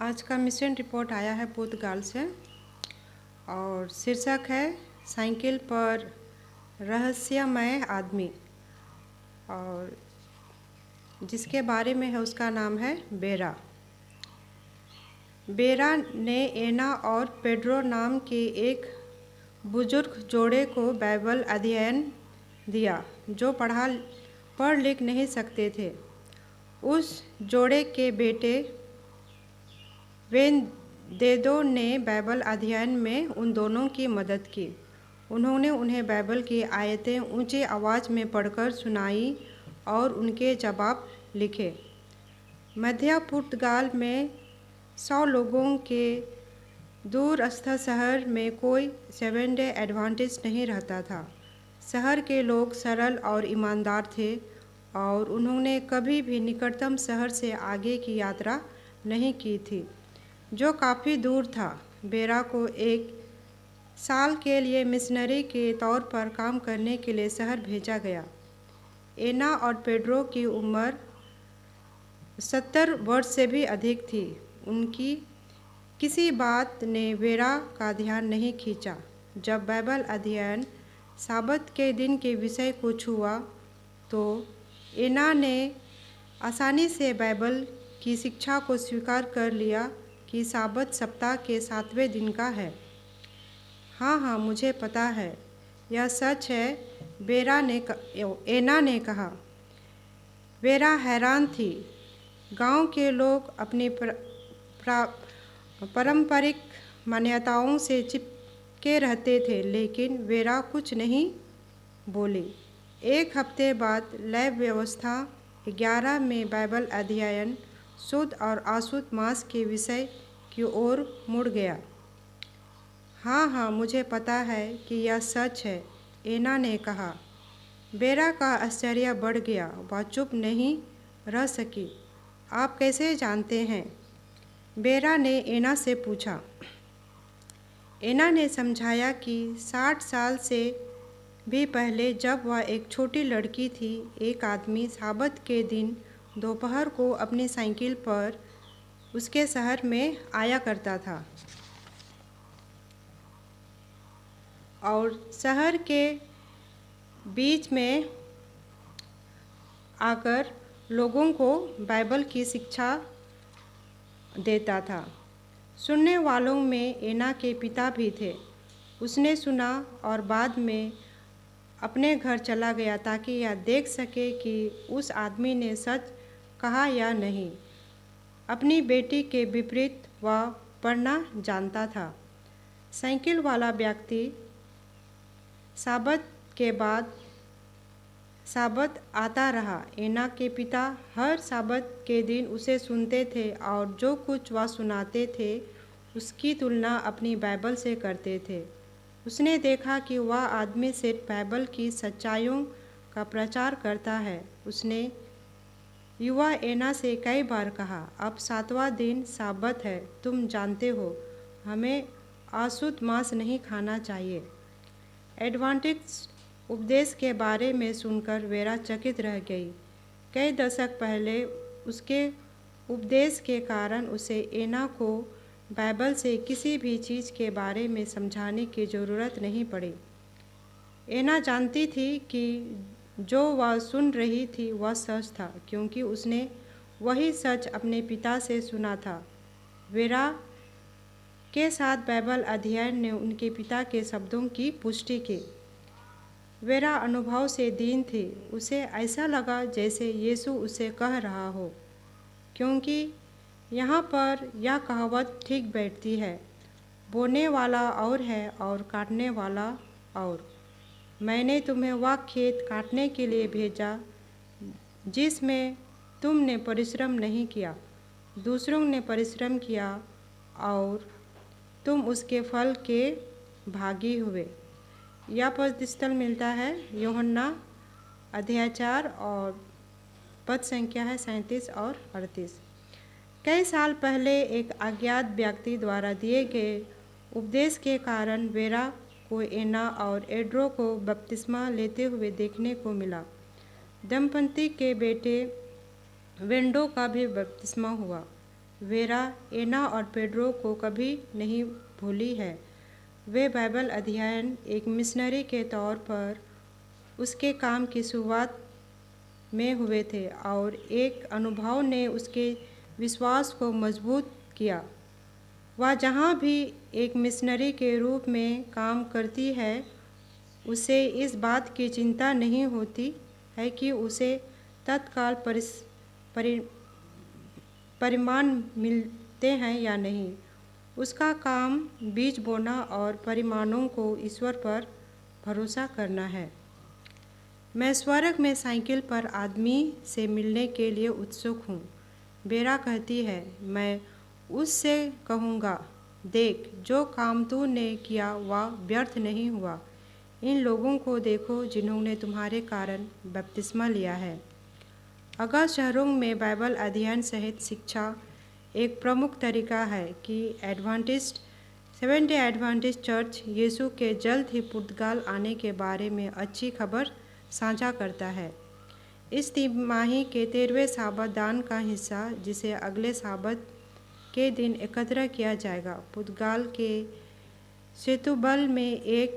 आज का mission report आया है पुर्तगाल से और शीर्षक है साइकिल पर रहस्यमय आदमी, और जिसके बारे में है उसका नाम है बेरा। बेरा ने एना और पेड्रो नाम के एक बुजुर्ग जोड़े को बाइबल अध्ययन दिया जो पढ़ लिख नहीं सकते थे। उस जोड़े के बेटे वेनदेदो ने बाइबल अध्ययन में उन दोनों की मदद की। उन्होंने उन्हें बाइबल की आयतें ऊंची आवाज़ में पढ़कर सुनाई और उनके जवाब लिखे। मध्य पुर्तगाल में 100 लोगों के दूरस्थ शहर में कोई सेवन डे एडवेंटिस्ट नहीं रहता था। शहर के लोग सरल और ईमानदार थे और उन्होंने कभी भी निकटतम शहर से आगे की यात्रा नहीं की थी, जो काफ़ी दूर था। बेरा को 1 साल के लिए मिशनरी के तौर पर काम करने के लिए शहर भेजा गया। एना और पेड्रो की उम्र 70 वर्ष से भी अधिक थी। उनकी किसी बात ने बेरा का ध्यान नहीं खींचा। जब बाइबल अध्ययन साबत के दिन के विषय को छुआ तो एना ने आसानी से बाइबल की शिक्षा को स्वीकार कर लिया कि साबत सप्ताह के 7वें दिन का है। हाँ, मुझे पता है, यह सच है, एना ने कहा। बेरा हैरान थी। गांव के लोग अपनी पारंपरिक मान्यताओं से चिपके रहते थे, लेकिन बेरा कुछ नहीं बोली। 1 हफ्ते बाद लैब व्यवस्था 11 में बाइबल अध्ययन शुद्ध और अशुद्ध मांस के विषय की ओर मुड़ गया। हाँ, मुझे पता है कि यह सच है, एना ने कहा। बेरा का आश्चर्य बढ़ गया। वह चुप नहीं रह सकी। आप कैसे जानते हैं? बेरा ने एना से पूछा। एना ने समझाया कि 60 साल से भी पहले, जब वह एक छोटी लड़की थी, एक आदमी साबत के दिन दोपहर को अपनी साइकिल पर उसके शहर में आया करता था और शहर के बीच में आकर लोगों को बाइबल की शिक्षा देता था। सुनने वालों में एना के पिता भी थे। उसने सुना और बाद में अपने घर चला गया ताकि यह देख सके कि उस आदमी ने सच कहा या नहीं। अपनी बेटी के विपरीत वह पढ़ना जानता था। साइकिल वाला व्यक्ति साबत के बाद साबत आता रहा। एना के पिता हर साबत के दिन उसे सुनते थे और जो कुछ वह सुनाते थे उसकी तुलना अपनी बाइबल से करते थे। उसने देखा कि वह आदमी सिर्फ बाइबल की सच्चाइयों का प्रचार करता है। उसने युवा एना से कई बार कहा, अब 7वां दिन साबत है, तुम जानते हो, हमें अशुद्ध मांस नहीं खाना चाहिए। एडवेंटिस्ट उपदेश के बारे में सुनकर वेरा चकित रह गई। कई दशक पहले उसके उपदेश के कारण उसे एना को बाइबल से किसी भी चीज़ के बारे में समझाने की ज़रूरत नहीं पड़ी। एना जानती थी कि जो वह सुन रही थी वह सच था, क्योंकि उसने वही सच अपने पिता से सुना था। वेरा के साथ बाइबल अध्ययन ने उनके पिता के शब्दों की पुष्टि की। वेरा अनुभव से दीन थी। उसे ऐसा लगा जैसे यीशु उसे कह रहा हो, क्योंकि यहाँ पर यह कहावत ठीक बैठती है, बोने वाला और है और काटने वाला और। मैंने तुम्हें वह खेत काटने के लिए भेजा जिसमें तुमने परिश्रम नहीं किया, दूसरों ने परिश्रम किया और तुम उसके फल के भागी हुए। यह पद स्थल मिलता है यूहन्ना अध्याय 4 और पद संख्या है 37 और 38। कई साल पहले एक अज्ञात व्यक्ति द्वारा दिए गए उपदेश के कारण वेरा को एना और एड्रो को बपतिस्मा लेते हुए देखने को मिला। दंपति के बेटे वेंडो का भी बपतिस्मा हुआ। वेरा, एना और पेड्रो को कभी नहीं भूली है। वे बाइबल अध्ययन एक मिशनरी के तौर पर उसके काम की शुरुआत में हुए थे और एक अनुभव ने उसके विश्वास को मजबूत किया। वह जहाँ भी एक मिशनरी के रूप में काम करती है, उसे इस बात की चिंता नहीं होती है कि उसे तत्काल परिणाम मिलते हैं या नहीं। उसका काम बीज बोना और परिणामों को ईश्वर पर भरोसा करना है। मैं स्वर्ग में साइकिल पर आदमी से मिलने के लिए उत्सुक हूँ, बेरा कहती है। मैं उससे कहूँगा, देख, जो काम तूने किया वह व्यर्थ नहीं हुआ। इन लोगों को देखो जिन्होंने तुम्हारे कारण बपतिस्मा लिया है। अगर शहरों में बाइबल अध्ययन सहित शिक्षा एक प्रमुख तरीका है कि सेवेंथ डे एडवेंटिस्ट चर्च यीशु के जल्द ही पुर्तगाल आने के बारे में अच्छी खबर साझा करता है। इस तिमाही के 13वें साबत दान का हिस्सा, जिसे अगले साबत के दिन एकत्र किया जाएगा, पुर्तगाल के सेतुबल में एक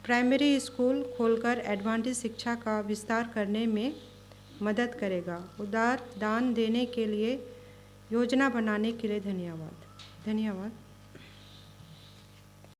प्राइमरी स्कूल खोलकर एडवेंटिस्ट शिक्षा का विस्तार करने में मदद करेगा। उदार दान देने के लिए योजना बनाने के लिए धन्यवाद।